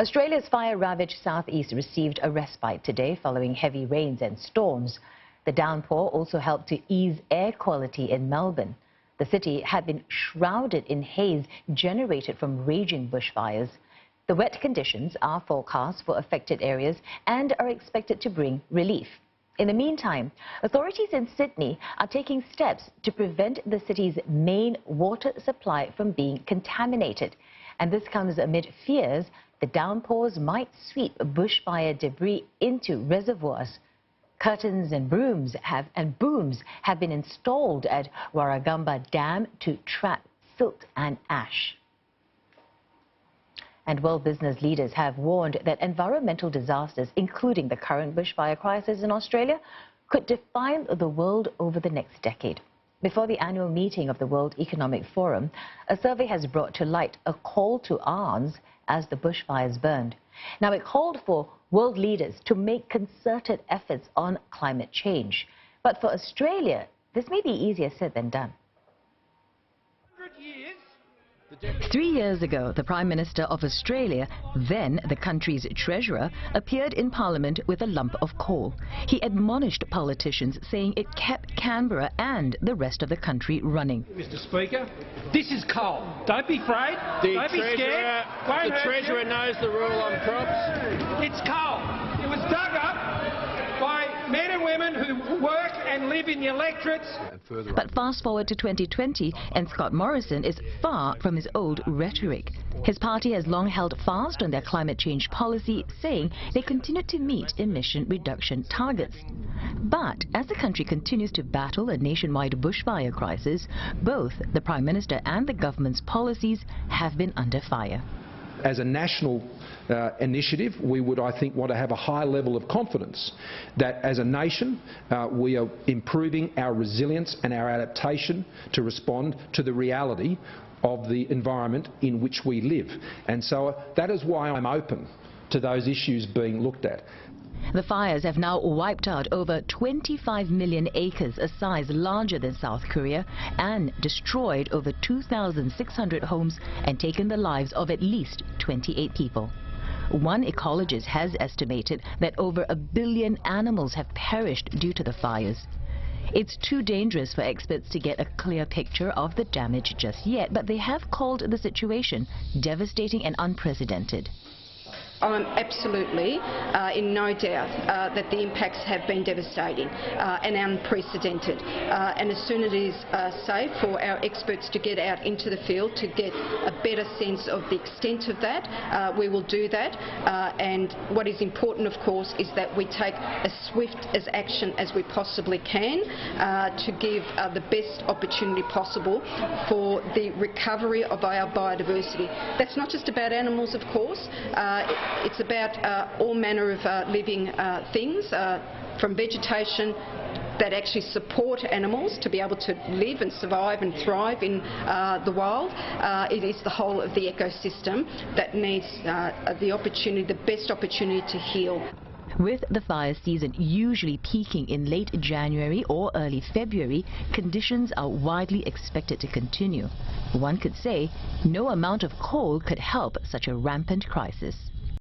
Australia's fire-ravaged southeast received a respite today following heavy rains and storms. The downpour also helped to ease air quality in Melbourne. The city had been shrouded in haze generated from raging bushfires. The wet conditions are forecast for affected areas and are expected to bring relief. In the meantime, authorities in Sydney are taking steps to prevent the city's main water supply from being contaminated. And this comes amid fears the downpours might sweep bushfire debris into reservoirs. Curtains and booms have been installed at Warragamba Dam to trap silt and ash. And world business leaders have warned that environmental disasters, including the current bushfire crisis in Australia, could define the world over the next decade. Before the annual meeting of the World Economic Forum, a survey has brought to light a call to arms as the bushfires burned. Now, it called for world leaders to make concerted efforts on climate change. But for Australia, this may be easier said than done. 3 years ago, the Prime Minister of Australia, then the country's treasurer, appeared in Parliament with a lump of coal. He admonished politicians, saying it kept Canberra and the rest of the country running. Mr. Speaker, this is coal. Don't be afraid. Don't be scared. The treasurer knows the rule on crops. It's coal. It was dug up by men and women who work and live in the electorates. But fast forward to 2020, and Scott Morrison is far from his old rhetoric. His party has long held fast on their climate change policy, saying they continue to meet emission reduction targets. But as the country continues to battle a nationwide bushfire crisis, both the Prime Minister and the government's policies have been under fire. As a national initiative, we would, I think, want to have a high level of confidence that as a nation we are improving our resilience and our adaptation to respond to the reality of the environment in which we live. And so that is why I'm open to those issues being looked at. The fires have now wiped out over 25 million acres, a size larger than South Korea, and destroyed over 2,600 homes and taken the lives of at least 28 people. One ecologist has estimated that over 1 billion animals have perished due to the fires. It's too dangerous for experts to get a clear picture of the damage just yet, but they have called the situation devastating and unprecedented. I'm absolutely in no doubt that the impacts have been devastating and unprecedented. And as soon as it is safe for our experts to get out into the field to get a better sense of the extent of that, we will do that. And what is important, of course, is that we take as swift as action as we possibly can to give the best opportunity possible for the recovery of our biodiversity. That's not just about animals, of course. It's about all manner of living things, from vegetation that actually support animals to be able to live and survive and thrive in the wild. It is the whole of the ecosystem that needs the opportunity, the best opportunity to heal. With the fire season usually peaking in late January or early February, conditions are widely expected to continue. One could say no amount of coal could help such a rampant crisis.